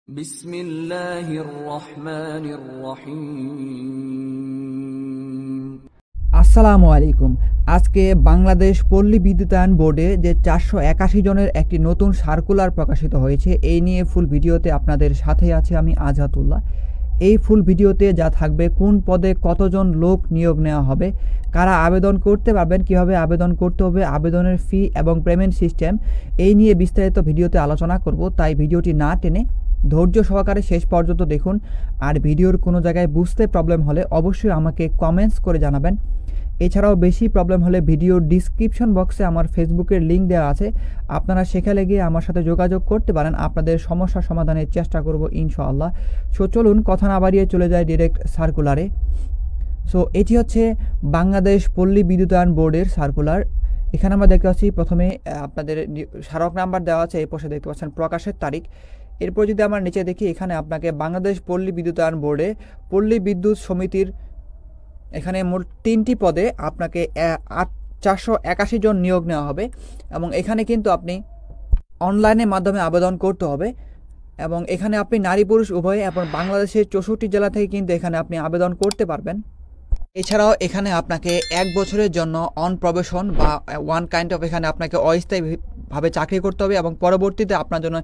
বিসমিল্লাহির রহমানির রহিম। আসসালামু আলাইকুম। আজকে বাংলাদেশ পল্লী বিদ্যুতায়ন বোর্ডে যে 481 জনের একটি নতুন সার্কুলার প্রকাশিত হয়েছে, এই নিয়ে ফুল ভিডিওতে আপনাদের সাথে আছে আমি আজাতুল্লাহ। এই ফুল ভিডিওতে যা থাকবে, কোন পদে কতজন লোক নিয়োগ নেওয়া হবে, কারা আবেদন করতে পারবেন, কিভাবে আবেদন করতে হবে, আবেদনের ফি এবং পেমেন্ট সিস্টেম, এই নিয়ে বিস্তারিত ভিডিওতে আলোচনা করব। তাই ভিডিওটি না টেনে ধৈর্য সহকারে শেষ পর্যন্ত দেখুন। আর ভিডিওর কোনো জায়গায় বুঝতে প্রবলেম হলে অবশ্যই আমাকে কমেন্টস করে জানাবেন। এছাড়াও বেশি প্রবলেম হলে ভিডিওর ডিসক্রিপশন বক্সে আমার ফেসবুকের লিঙ্ক দেওয়া আছে, আপনারা সেখানে গিয়ে আমার সাথে যোগাযোগ করতে পারেন। আপনাদের সমস্যা সমাধানের চেষ্টা করব ইনশাআল্লাহ। সো চলুন কথা না বাড়িয়ে চলে যায় ডিরেক্ট সার্কুলারে। সো এটি হচ্ছে বাংলাদেশ পল্লী বিদ্যুতায়ন বোর্ডের সার্কুলার। এখানে আমরা দেখতে পাচ্ছি প্রথমে আপনাদের স্মারক নাম্বার দেওয়া আছে, এই পাশে দেখতে পাচ্ছেন প্রকাশের তারিখ। এরপর যদি আমরা নিচে দেখি, এখানে আপনাকে বাংলাদেশ পল্লী বিদ্যুতায়ন বোর্ডে পল্লী বিদ্যুৎ সমিতির এখানে মোট 3টি পদে আপনাকে 481 জন নিয়োগ নেওয়া হবে। এবং এখানে কিন্তু আপনি অনলাইনের মাধ্যমে আবেদন করতে হবে। এবং এখানে আপনি নারী পুরুষ উভয়ে এবং বাংলাদেশের 64 জেলা থেকে কিন্তু এখানে আপনি আবেদন করতে পারবেন। এছাড়াও এখানে আপনাকে 1 বছরের জন্য অন প্রবেশন বা ওয়ান কাইন্ড অফ এখানে আপনাকে অস্থায়ীভাবে চাকরি করতে হবে, এবং পরবর্তীতে আপনার জন্য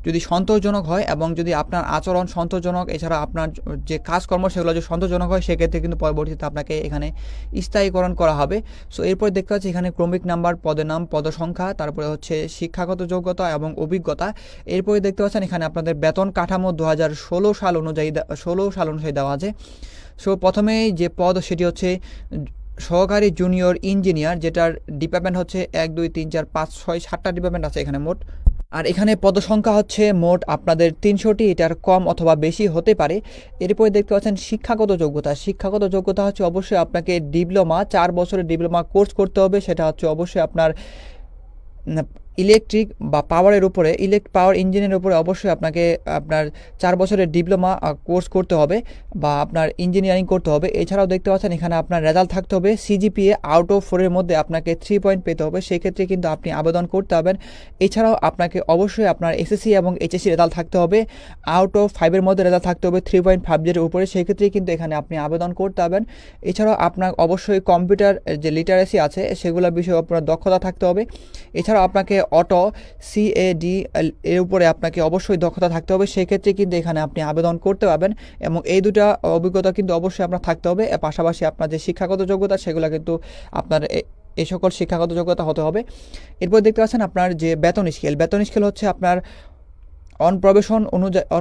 যদি সন্তোষজনক হয় এবং যদি আপনার আচরণ সন্তোষজনক, এছাড়া আপনার যে কাজকর্ম সেগুলো যদি সন্তোষজনক হয়, সেক্ষেত্রে কিন্তু পরবর্তীতে আপনাকে এখানে স্থায়ীকরণ করা হবে। সো এরপর দেখতে পাচ্ছি এখানে ক্রমিক নাম্বার, পদের নাম, পদসংখ্যা, তারপরে হচ্ছে শিক্ষাগত যোগ্যতা এবং অভিজ্ঞতা। এরপরে দেখতে পাচ্ছেন এখানে আপনাদের বেতন কাঠামো 2016 সাল অনুযায়ী দেওয়া আছে। সো প্রথমেই যে পদ সেটি হচ্ছে সহকারী জুনিয়র ইঞ্জিনিয়ার, যেটার ডিপার্টমেন্ট হচ্ছে 1 2 3 4 5 6 7টা ডিপার্টমেন্ট আছে এখানে মোট। আর এখানে পদসংখ্যা হচ্ছে মোট আপনাদের 300টি, এটার কম অথবা বেশি হতে পারে। এরপরে দেখতে পাচ্ছেন শিক্ষাগত যোগ্যতা হচ্ছে অবশ্যই আপনাকে ডিপ্লোমা, 4 বছরের ডিপ্লোমা কোর্স করতে হবে। সেটা হচ্ছে অবশ্যই আপনার ইলেকট্রিক বা পাওয়ারের উপরে, পাওয়ার ইঞ্জিনের উপরে অবশ্যই আপনাকে আপনার 4 বছরের ডিপ্লোমা কোর্স করতে হবে বা আপনার ইঞ্জিনিয়ারিং করতে হবে। এছাড়াও দেখতে পাচ্ছেন এখানে আপনার রেজাল্ট থাকতে হবে সিজিপিএ আউট অফ 4 এর মধ্যে আপনাকে 3 পয়েন্ট পেতে হবে, সেক্ষেত্রে কিন্তু আপনি আবেদন করতে হবেন। এছাড়াও আপনাকে অবশ্যই আপনার এসএসসি এবং এইচএসসি রেজাল্ট থাকতে হবে, আউট অফ 5 এর মধ্যে রেজাল্ট থাকতে হবে 3.50 এর উপরে, সেক্ষেত্রে কিন্তু এখানে আপনি আবেদন করতে হবেন। এছাড়াও আপনার অবশ্যই কম্পিউটার যে লিটারেসি আছে সেগুলো বিষয়ে আপনার দক্ষতা থাকতে হবে। এছাড়াও আপনাকে অটো সিএডি এর উপরে আপনাকে অবশ্যই দক্ষতা থাকতে হবে, সেক্ষেত্রে কিন্তু এখানে আপনি আবেদন করতে পারবেন। এবং এই দুটা অভিজ্ঞতা কিন্তু অবশ্যই আপনার থাকতে হবে। এর পাশাপাশি আপনার যে শিক্ষাগত যোগ্যতা সেগুলো কিন্তু আপনার এই সকল শিক্ষাগত যোগ্যতা হতে হবে। এরপর দেখতে পাচ্ছেন আপনার যে বেতন স্কেল হচ্ছে আপনার অন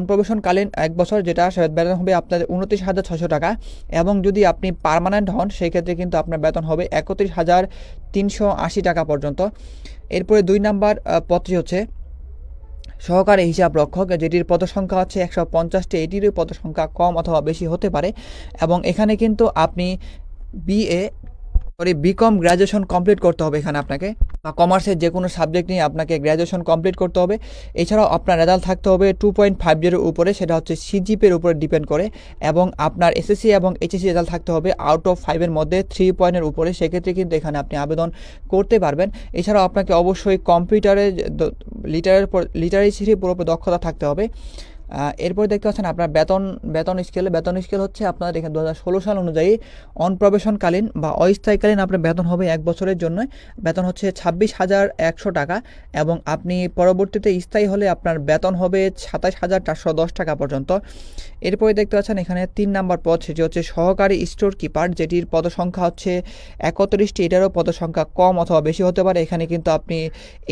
প্রবেশনকালীন 1 বছর, যেটা বেতন হবে আপনাদের 29,600 টাকা। এবং যদি আপনি পার্মানেন্ট হন সেই ক্ষেত্রে কিন্তু আপনার বেতন হবে 31,380 টাকা পর্যন্ত। এরপরে 2 নাম্বার পদটি হচ্ছে সহকারী হিসাব রক্ষক, যেটির পদসংখ্যা হচ্ছে 150টি। এটিরও পদসংখ্যা কম অথবা বেশি হতে পারে। এবং এখানে কিন্তু আপনি বিকম গ্র্যাজুয়েশন কমপ্লিট করতে হবে এখানে আপনাকে, বা কমার্সের যে কোনো সাবজেক্ট নিয়ে আপনাকে গ্র্যাজুয়েশন কমপ্লিট করতে হবে। এছাড়াও আপনার রেজাল্ট থাকতে হবে 2.50 উপরে, সেটা হচ্ছে সিজিপিএর উপরে ডিপেন্ড করে। এবং আপনার এসএসসি এবং এইচএসসি রেজাল্ট থাকতে হবে আউট অফ 5 এর মধ্যে 3 পয়েন্টের উপরে, সেক্ষেত্রে কিন্তু এখানে আপনি আবেদন করতে পারবেন। এছাড়াও আপনাকে অবশ্যই কম্পিউটারে লিটারেসির উপর দক্ষতা থাকতে হবে। এরপর দেখতে পাচ্ছেন আপনার বেতন স্কেল হচ্ছে আপনার এখানে 2016 সাল অনুযায়ী অন প্রবেশনকালীন বা অস্থায়ীকালীন আপনার বেতন হবে 1 বছরের জন্য, বেতন হচ্ছে 26,100 টাকা। এবং আপনি পরবর্তীতে স্থায়ী হলে আপনার বেতন হবে 27,410 টাকা পর্যন্ত। এরপরে দেখতে পাচ্ছেন এখানে 3 নাম্বার পদ, সেটি হচ্ছে সহকারী স্টোর কিপার, যেটির পদসংখ্যা হচ্ছে 31টি। এটারও পদসংখ্যা কম অথবা বেশি হতে পারে। এখানে কিন্তু আপনি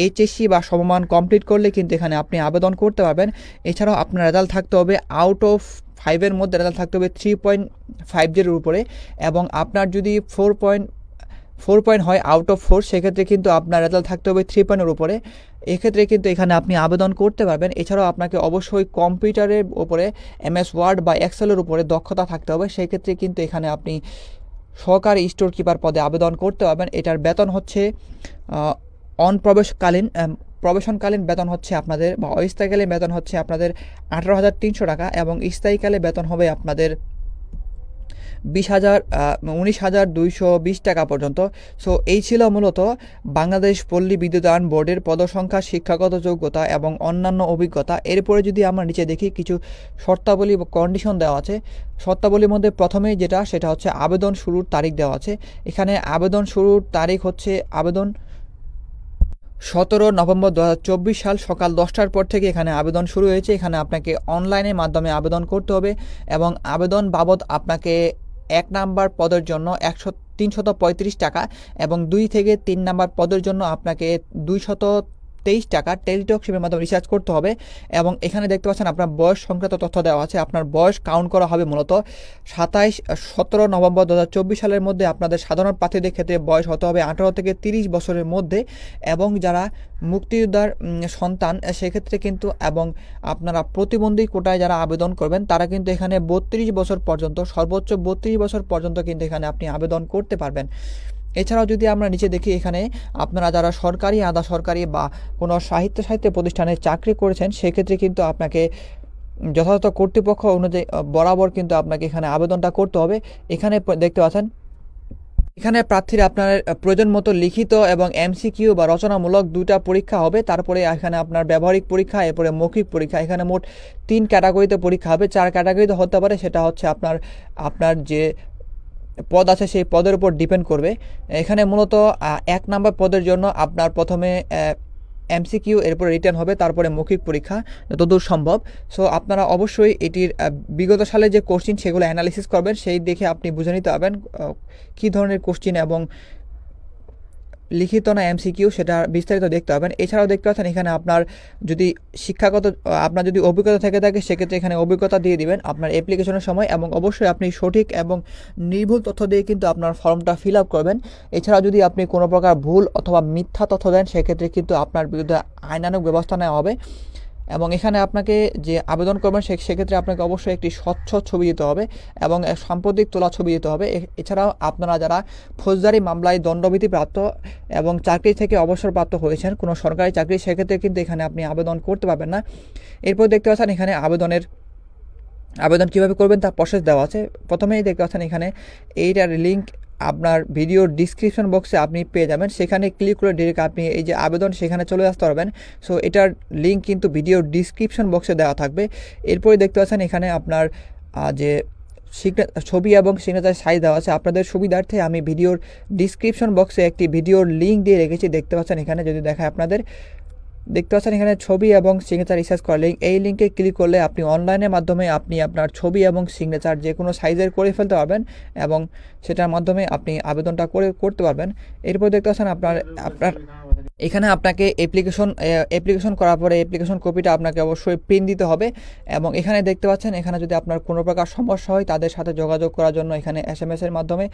এইচএসসি বা সমমান কমপ্লিট করলে কিন্তু এখানে আপনি আবেদন করতে পারবেন। এছাড়াও আপনার রেজাল্ট থাকতে হবে আউট অফ 5 এর মধ্যে, রেজাল্ট থাকতে হবে 3.50 উপরে। এবং আপনার যদি 4 পয়েন্ট হয় আউট অফ 4, সেক্ষেত্রে কিন্তু আপনার রেজাল্ট থাকতে হবে 3 পয়েন্টের উপরে। এক্ষেত্রে কিন্তু এখানে আপনি আবেদন করতে পারবেন। এছাড়াও আপনাকে অবশ্যই কম্পিউটারের উপরে এমএস ওয়ার্ড বা এক্সেলের উপরে দক্ষতা থাকতে হবে, সেক্ষেত্রে কিন্তু এখানে আপনি সহকারী স্টোর কিপার পদে আবেদন করতে পারবেন। এটার বেতন হচ্ছে প্রবেশনকালীন বেতন হচ্ছে আপনাদের, বা অস্থায়ীকালীন বেতন হচ্ছে আপনাদের 18,300 টাকা। এবং স্থায়ীকালে বেতন হবে আপনাদের 19,220 টাকা পর্যন্ত। সো এই ছিল মূলত বাংলাদেশ পল্লী বিদ্যুতায়ন বোর্ডের পদসংখ্যা, শিক্ষাগত যোগ্যতা এবং অন্যান্য অভিজ্ঞতা। এরপরে যদি আমরা নিচে দেখি, কিছু শর্তাবলী বা কন্ডিশন দেওয়া আছে। শর্তাবলীর মধ্যে প্রথমেই সেটা হচ্ছে আবেদন শুরুর তারিখ দেওয়া আছে। এখানে আবেদন শুরুর তারিখ হচ্ছে 17 নভেম্বর 2024 সাল সকাল 10টার পর থেকে এখানে আবেদন শুরু হয়েছে। এখানে আপনাকে অনলাইনের মাধ্যমে আবেদন করতে হবে এবং আবেদন বাবদ আপনাকে 1 নাম্বার পদের জন্য 335 টাকা এবং 2 থেকে 3 নাম্বার পদের জন্য আপনাকে 223 টাকা টেলিটক সিমের মাধ্যমে রিচার্জ করতে হবে। এবং এখানে দেখতে পাচ্ছেন আপনার বয়স সংক্রান্ত তথ্য দেওয়া আছে। আপনার বয়স কাউন্ট করা হবে মূলত 17 নভেম্বর 2024 সালের মধ্যে। আপনাদের সাধারণ প্রার্থীদের ক্ষেত্রে বয়স হতে হবে 18 থেকে 30 বছরের মধ্যে, এবং যারা মুক্তিযোদ্ধার সন্তান সেক্ষেত্রে কিন্তু, এবং আপনারা প্রতিবন্ধী কোটায় যারা আবেদন করবেন তারা কিন্তু এখানে 32 বছর পর্যন্ত, সর্বোচ্চ 32 বছর পর্যন্ত কিন্তু এখানে আপনি আবেদন করতে পারবেন। এছাড়াও যদি আমরা নিচে দেখি, এখানে আপনারা যারা সরকারি, আধা সরকারি বা কোনো সাহিত্য প্রতিষ্ঠানে চাকরি করেছেন সেক্ষেত্রে কিন্তু আপনাকে যথাযথ কর্তৃপক্ষ অনুযায়ী বরাবর কিন্তু আপনাকে এখানে আবেদনটা করতে হবে। এখানে দেখতে পাচ্ছেন, এখানে প্রার্থীরা আপনার প্রয়োজন মতো লিখিত এবং এমসিকিউ বা রচনামূলক 2টা পরীক্ষা হবে। তারপরে এখানে আপনার ব্যবহারিক পরীক্ষা, এরপরে মৌখিক পরীক্ষা। এখানে মোট 3 ক্যাটাগরিতে পরীক্ষা হবে। 4 ক্যাটাগরিতে হতে পারে, সেটা হচ্ছে আপনার যে পদ আছে সেই পদের উপর ডিপেন্ড করবে। এখানে মূলত 1 নাম্বার পদের জন্য আপনার প্রথমে এমসিকিউ, এরপরে রিটার্ন হবে, তারপরে মৌখিক পরীক্ষা যতদূর সম্ভব। সো আপনারা অবশ্যই এটির বিগত সালে যে কোশ্চিন সেগুলো অ্যানালিসিস করবেন, সেই দেখে আপনি বুঝে নিতে পারবেন কী ধরনের কোশ্চিন এবং লিখিত না এমসিকিউ সেটা বিস্তারিত দেখতে পাবেন। এছাড়াও দেখতে পাচ্ছেন এখানে আপনার যদি আপনার যদি অভিজ্ঞতা থেকে থাকে সেক্ষেত্রে এখানে অভিজ্ঞতা দিয়ে দিবেন আপনার অ্যাপ্লিকেশনের সময়, এবং অবশ্যই আপনি সঠিক এবং নির্ভুল তথ্য দিয়ে কিন্তু আপনার ফর্মটা ফিল আপ করবেন। এছাড়াও যদি আপনি কোনো প্রকার ভুল অথবা মিথ্যা তথ্য দেন সেক্ষেত্রে কিন্তু আপনার বিরুদ্ধে আইনানুগ ব্যবস্থা নেওয়া হবে। এবং এখানে আপনাকে যে আবেদন করবেন সেক্ষেত্রে আপনাকে অবশ্যই একটি স্বচ্ছ ছবি দিতে হবে এবং সাম্প্রতিক তোলা ছবি দিতে হবে। এছাড়াও আপনারা যারা ফৌজদারি মামলায় দণ্ডবিধিপ্রাপ্ত এবং চাকরি থেকে অবসরপ্রাপ্ত হয়েছেন, কোনো সরকারি চাকরি, সেক্ষেত্রে কিন্তু এখানে আপনি আবেদন করতে পারবেন না। এরপর দেখতে পাচ্ছেন এখানে আবেদন কীভাবে করবেন তার প্রসেস দেওয়া আছে। প্রথমেই দেখতে পাচ্ছেন এখানে এইটার লিঙ্ক আপনার ভিডিওর ডিসক্রিপশন বক্সে আপনি পেয়ে যাবেন। সেখানে ক্লিক করে ডিরেক্ট আপনি এই যে আবেদন সেখানে চলে আসতে পারবেন। সো এটার লিঙ্ক কিন্তু ভিডিওর ডিসক্রিপশন বক্সে দেওয়া থাকবে। এরপরে দেখতে পাচ্ছেন এখানে আপনার যে ছবি এবং সিগনেচার সাইজ দেওয়া আছে। আপনাদের সুবিধার্থে আমি ভিডিওর ডিসক্রিপশন বক্সে একটি ভিডিওর লিঙ্ক দিয়ে রেখেছি। দেখতে পাচ্ছেন এখানে যদি দেখায় আপনাদের, দেখতে পাচ্ছেন এখানে ছবি এবং সিগনেচার রিসার্চ করা লিঙ্ক। এই লিঙ্কে ক্লিক করলে আপনি অনলাইনের মাধ্যমে আপনি আপনার ছবি এবং সিগনেচার যে কোনো সাইজের করে ফেলতে পারবেন এবং সেটার মাধ্যমে আপনি আবেদনটা করতে পারবেন। এরপর দেখতে পাচ্ছেন আপনার এখানে আপনাকে অ্যাপ্লিকেশন করার পরে অ্যাপ্লিকেশন কপিটা আপনাকে অবশ্যই প্রিন্ট দিতে হবে। এবং এখানে দেখতে পাচ্ছেন এখানে যদি আপনার কোনো প্রকার সমস্যা হয় তাদের সাথে যোগাযোগ করার জন্য এখানে SMS-এর মাধ্যমে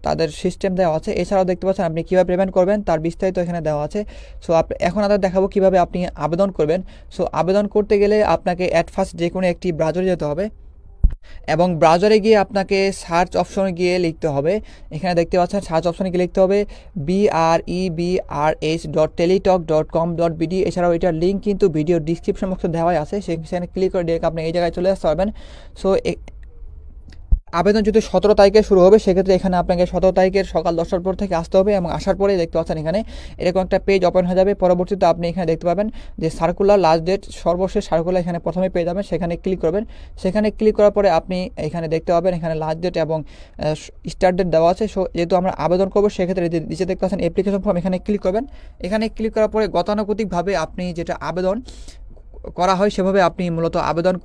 তাদের সিস্টেম দেওয়া আছে। এছাড়াও দেখতে পাচ্ছেন আপনি কীভাবে পেমেন্ট করবেন তার বিস্তারিত এখানে দেওয়া আছে। সো এখন দেখাবো কীভাবে আপনি আবেদন করবেন। সো আবেদন করতে গেলে আপনাকে অ্যাট ফার্স্ট যে কোনো একটি ব্রাউজারে যেতে হবে এবং ব্রাউজারে গিয়ে আপনাকে সার্চ অপশনে গিয়ে লিখতে হবে। এখানে দেখতে পাচ্ছেন সার্চ অপশনে গিয়ে লিখতে হবে BREBRH.teletalk.com.bd। এছাড়াও এটার লিঙ্ক কিন্তু ভিডিও ডিসক্রিপশন বক্সে দেওয়াই আছে, সেখানে ক্লিক করে ডিরেক্ট আপনি এই জায়গায় চলে আসতে পারবেন। সো আবেদন যদি 17 তারিখে শুরু হবে সেক্ষেত্রে এখানে আপনাকে 17 তারিখের সকাল 10টার পর থেকে আসতে হবে এবং আসার পরে দেখতে পাচ্ছেন এখানে এরকম একটা পেজ ওপেন হয়ে যাবে। পরবর্তীতে আপনি এখানে দেখতে পাবেন যে সার্কুলার লাস্ট ডেট, সর্বশেষ সার্কুলার এখানে প্রথমে পেয়ে যাবেন, সেখানে ক্লিক করবেন। সেখানে ক্লিক করার পরে আপনি এখানে দেখতে পাবেন এখানে লাস্ট ডেট এবং স্টার্ট ডেট দেওয়া আছে। সো যেহেতু আমরা আবেদন করবো সেক্ষেত্রে নিচে দেখতে পাচ্ছেন অ্যাপ্লিকেশন ফর্ম, এখানে ক্লিক করবেন। এখানে ক্লিক করার পরে গতানুগতিকভাবে আপনি যেটা আবেদন করা হয় সেভাবে আপনি মূলত আবেদন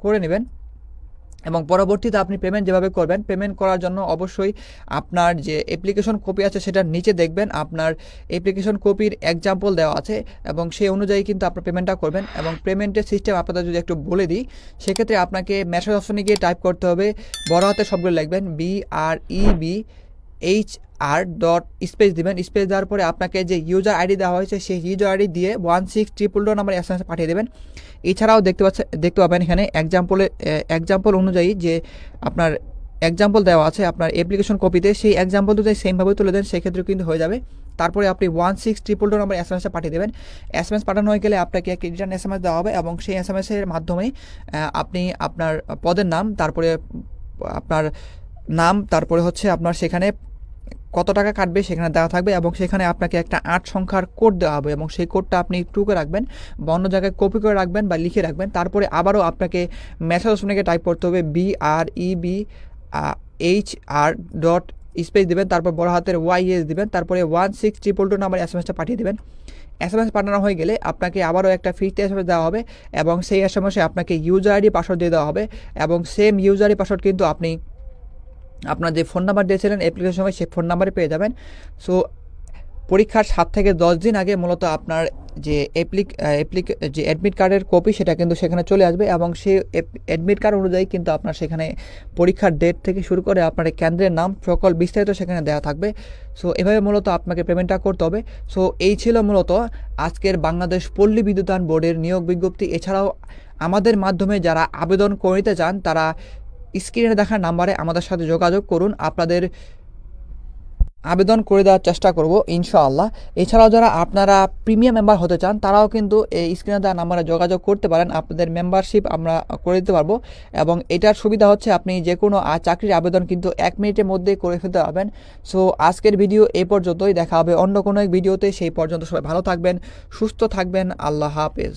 করে নেবেন এবং পরবর্তীতে আপনি পেমেন্ট যেভাবে করবেন, পেমেন্ট করার জন্য অবশ্যই আপনার যে অ্যাপ্লিকেশন কপি আছে সেটার নিচে দেখবেন আপনার অ্যাপ্লিকেশন কপির এক্সাম্পল দেওয়া আছে এবং সেই অনুযায়ী কিন্তু আপনার পেমেন্টটা করবেন। এবং পেমেন্টের সিস্টেম আপনাদের যদি একটু বলে দিই, সেক্ষেত্রে আপনাকে মেসেজ অপশনে গিয়ে টাইপ করতে হবে, বড় হাতে সবগুলো লিখবেন BREBHR. স্পেস দিবেন। স্পেস দেওয়ার পরে আপনাকে যে ইউজার আইডি দেওয়া হয়েছে সেই ইউজার আইডি দিয়ে 16000 নাম্বার SMS পাঠিয়ে দেবেন। এছাড়াও দেখতে পাবেন এখানে এক্সাম্পল অনুযায়ী যে আপনার এক্সাম্পল দেওয়া আছে আপনার অ্যাপ্লিকেশন কপিতে, সেই এক্সাম্পল যদি সেমভাবে তুলে দেন সেক্ষেত্রে কিন্তু হয়ে যাবে। তারপরে আপনি 16000 নাম্বার SMS পাঠিয়ে দেবেন। SMS পাঠানো হয়ে গেলে আপনাকে একটি রিটার্ন SMS দেওয়া হবে এবং সেই SMS-এর মাধ্যমে আপনি আপনার পদের নাম, তারপরে আপনার নাম, তারপরে হচ্ছে আপনার সেখানে কত টাকা কাটবে সেখানে দেওয়া থাকবে এবং সেখানে আপনাকে একটা 8 সংখ্যার কোড দেওয়া হবে এবং সেই কোডটা আপনি টুকে রাখবেন বা অন্য জায়গায় কপি করে রাখবেন বা লিখে রাখবেন। তারপরে আবারও আপনাকে মেসেজ অপশনে টাইপ করতে হবে BREBHR ডট স্পেস দেবেন, তারপর বড় হাতের YS দিবেন, তারপরে 16222 নাম্বার SMS-টা পাঠিয়ে দেবেন। SMS পাঠানো হয়ে গেলে আপনাকে আবারও একটা ফিরতি SMS দেওয়া হবে এবং সেই SMS-এ আপনাকে ইউজার আইডি পাসওয়ার্ড দিয়ে দেওয়া হবে এবং সেম ইউজার আইডি পাসওয়ার্ড কিন্তু আপনি আপনার যে ফোন নাম্বার দিয়েছিলেন অ্যাপ্লিকেশন সময় সেই ফোন নাম্বারে পেয়ে যাবেন। সো পরীক্ষার 7 থেকে 10 দিন আগে মূলত আপনার যে যে অ্যাডমিট কার্ডের কপি সেটা কিন্তু সেখানে চলে আসবে এবং সেই অ্যাডমিট কার্ড অনুযায়ী কিন্তু আপনার সেখানে পরীক্ষার ডেট থেকে শুরু করে আপনার কেন্দ্রের নাম সকল বিস্তারিত সেখানে দেওয়া থাকবে। সো এভাবে মূলত আপনাকে পেমেন্টটা করতে হবে। সো এই ছিল মূলত আজকের বাংলাদেশ পল্লী বিদ্যুতায়ন বোর্ডের নিয়োগ বিজ্ঞপ্তি। এছাড়াও আমাদের মাধ্যমে যারা আবেদন করতে চান তারা স্ক্রিনে দেখা নাম্বারে আমাদের সাথে যোগাযোগ করুন, আপনাদের আবেদন করে দেওয়ার চেষ্টা করব ইনশাআল্লাহ। এছাড়াও যারা আপনারা প্রিমিয়াম মেম্বার হতে চান তারাও কিন্তু এই স্ক্রিনে দেওয়া নাম্বারে যোগাযোগ করতে পারেন, আপনাদের মেম্বারশিপ আমরা করে দিতে পারবো এবং এটার সুবিধা হচ্ছে আপনি যে কোনো চাকরির আবেদন কিন্তু 1 মিনিটের মধ্যে করে ফেলতে পারবেন। সো আজকের ভিডিও এই পর্যন্তই, দেখা হবে অন্য কোনো এক ভিডিওতে। সেই পর্যন্ত সবাই ভালো থাকবেন, সুস্থ থাকবেন, আল্লাহ হাফেজ।